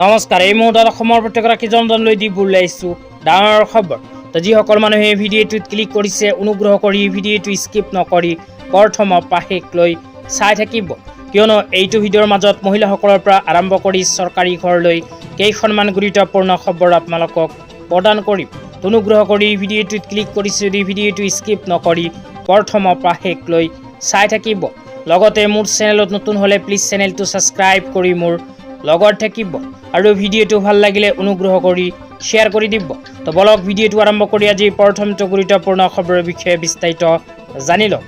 নমস্কাৰ। এই মুহূৰ্তত অসমৰ প্ৰত্যেকগৰাকী জনলৈ দি বুলাইছোঁ ডাঙৰ খবৰ। তো যিসকল মানুহে ভিডিঅ'টোত ক্লিক কৰিছে অনুগ্ৰহ কৰি ভিডিঅ'টো স্কিপ নকৰি প্ৰথমৰ পৰা শেষলৈ চাই থাকিব, কিয়নো এইটো ভিডিঅ'ৰ মাজত মহিলাসকলৰ পৰা আৰম্ভ কৰি চৰকাৰী ঘৰলৈ কেইখনমান গুৰুত্বপূৰ্ণ খবৰ আপোনালোকক প্ৰদান কৰিম। অনুগ্ৰহ কৰি ভিডিঅ'টোত ক্লিক কৰিছে যদি ভিডিঅ'টো স্কিপ নকৰি প্ৰথমৰ পৰা শেষলৈ চাই থাকিব। লগতে মোৰ চেনেলত নতুন হ'লে প্লিজ চেনেলটো ছাবস্ক্ৰাইব কৰি মোৰ লগত থাকিব আৰু ভিডিঅ'টো ভাল লাগিলে অনুগ্ৰহ কৰি শ্বেয়াৰ কৰি দিব। তো বলক ভিডিঅ'টো আৰম্ভ কৰি আজি প্ৰথমটো গুৰুত্বপূৰ্ণ খবৰৰ বিষয়ে বিস্তাৰিত জানি লওক।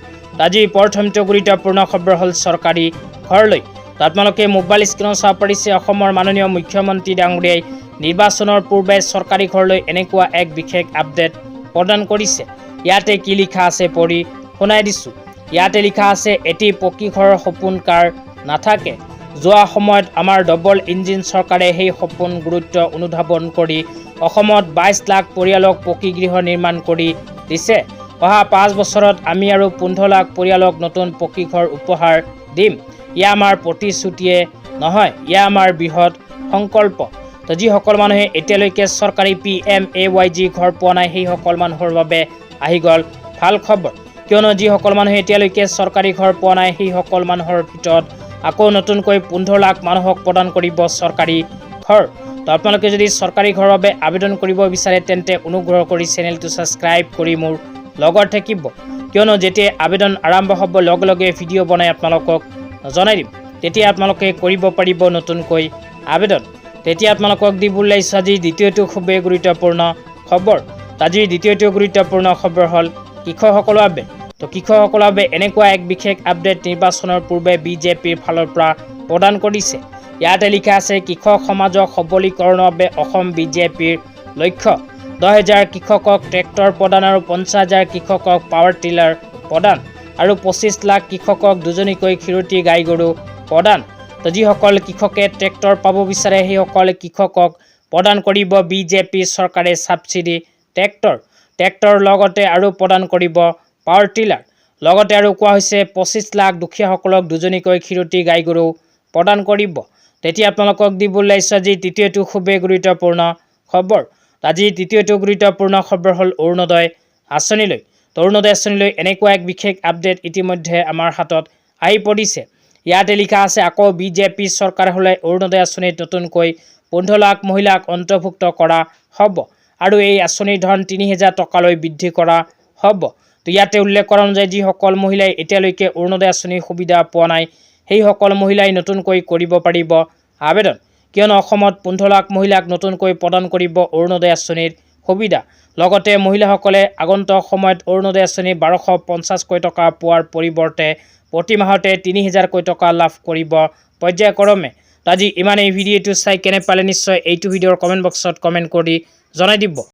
আজি প্ৰথমটো গুৰুত্বপূৰ্ণ খবৰ হ'ল চৰকাৰী ঘৰলৈ। তো আপোনালোকে মোবাইল স্ক্ৰীনত চাব পাৰিছে অসমৰ মাননীয় মুখ্যমন্ত্ৰী ডাঙৰীয়াই নিৰ্বাচনৰ পূৰ্বে চৰকাৰী ঘৰলৈ এনেকুৱা এক বিশেষ আপডেট প্ৰদান কৰিছে। ইয়াতে কি লিখা আছে পঢ়ি শুনাই দিছোঁ। ইয়াতে লিখা আছে, এটি পকী ঘৰৰ সপোন কাৰ নাথাকে। যোৱা সময়ত আমাৰ ডবল ইঞ্জিন চৰকাৰে সেই সপোন গুৰুত্ব অনুধাৱন কৰি অসমত 22 লাখ পৰিয়ালক পকী গৃহ নিৰ্মাণ কৰি দিছে। অহা 5 বছৰত আমি আৰু 15 লাখ পৰিয়ালক নতুন পকী ঘৰ উপহাৰ দিম। ইয়া আমাৰ প্ৰতিশ্ৰুতিয়ে নহয়, ইয়া আমাৰ বৃহৎ সংকল্প। তো যিসকল মানুহে এতিয়ালৈকে চৰকাৰী PMAYG ঘৰ পোৱা নাই সেইসকল মানুহৰ বাবে আহি গ'ল ভাল খবৰ, কিয়নো যিসকল মানুহে এতিয়ালৈকে চৰকাৰী ঘৰ পোৱা নাই সেইসকল মানুহৰ ভিতৰত আকৌ নতুনকৈ 15 লাখ মানুহক প্ৰদান কৰিব চৰকাৰী ঘৰ। তো আপোনালোকে যদি চৰকাৰী ঘৰৰ বাবে আবেদন কৰিব বিচাৰে তেন্তে অনুগ্ৰহ কৰি চেনেলটো ছাবস্ক্ৰাইব কৰি মোৰ লগত থাকিব, কিয়নো যেতিয়া আবেদন আৰম্ভ হ'ব লগে লগে ভিডিঅ' বনাই আপোনালোকক জনাই দিম। তেতিয়া আপোনালোকে কৰিব পাৰিব নতুনকৈ আবেদন। তেতিয়া আপোনালোকক দি বুলাইছোঁ আজি দ্বিতীয়টো খুবেই গুৰুত্বপূৰ্ণ খবৰ। আজিৰ দ্বিতীয়টো গুৰুত্বপূৰ্ণ খবৰ হ'ল কৃষকসকলৰ বাবে। তো কৃষকসকলৰ বাবে এনেকুৱা এক বিশেষ আপডেট নিৰ্বাচনৰ পূৰ্বে বিজেপিৰ ফালৰ পৰা প্ৰদান কৰিছে। ইয়াতে লিখা আছে, কৃষক সমাজক সবলীকৰণৰ বাবে অসম বিজেপিৰ লক্ষ্য 10,000 কৃষকক ট্ৰেক্টৰ প্ৰদান আৰু 50,000 কৃষকক পাৱাৰ টিলাৰ প্ৰদান আৰু 25 লাখ কৃষকক দুজনীকৈ ক্ষীৰতী গাই গৰু প্ৰদান। তো যিসকল কৃষকে ট্ৰেক্টৰ পাব বিচাৰে সেইসকল কৃষকক প্ৰদান কৰিব বিজেপি চৰকাৰে ছাবচিডি ট্ৰেক্টৰ লগতে আৰু প্ৰদান কৰিব পাৱাৰ টিলাৰ। লগতে আৰু কোৱা হৈছে 25 লাখ দুখীয়াসকলক দুজনীকৈ ক্ষীৰতী গাই গৰু প্ৰদান কৰিব। তেতিয়া আপোনালোকক দি বুলাইছোঁ আজি তৃতীয়টো খুবেই গুৰুত্বপূৰ্ণ খবৰ। আজি তৃতীয়টো গুৰুত্বপূৰ্ণ খবৰ হ'ল অৰুণোদয় আঁচনিলৈ। তো অৰুণোদয় আঁচনিলৈ এনেকুৱা এক বিশেষ আপডেট ইতিমধ্যে আমাৰ হাতত আহি পৰিছে। ইয়াতে লিখা আছে, আকৌ বিজেপি চৰকাৰ হ'লে অৰুণোদয় আঁচনিত নতুনকৈ 15 লাখ মহিলাক অন্তৰ্ভুক্ত কৰা হ'ব আৰু এই আঁচনিৰ ধন 3,000 টকালৈ বৃদ্ধি কৰা হ'ব। তো ইয়াতে উল্লেখ কৰা অনুযায়ী যিসকল মহিলাই এতিয়ালৈকে অৰুণোদয় আঁচনিৰ সুবিধা পোৱা নাই সেইসকল মহিলাই নতুনকৈ কৰিব পাৰিব আবেদন, কিয়নো অসমত 15 লাখ মহিলাক নতুনকৈ প্ৰদান কৰিব অৰুণোদয় আঁচনিৰ সুবিধা। লগতে মহিলাসকলে আগন্তুক সময়ত অৰুণোদয় আঁচনি 1250কৈ টকা পোৱাৰ পৰিৱৰ্তে প্ৰতি মাহতে 3,000কৈ টকা লাভ কৰিব পৰ্যায়ক্ৰমে। তো আজি ইমানেই। ভিডিঅ'টো চাই কেনে পালে নিশ্চয় এইটো ভিডিঅ'ৰ কমেণ্ট বক্সত কমেণ্ট কৰি জনাই দিব।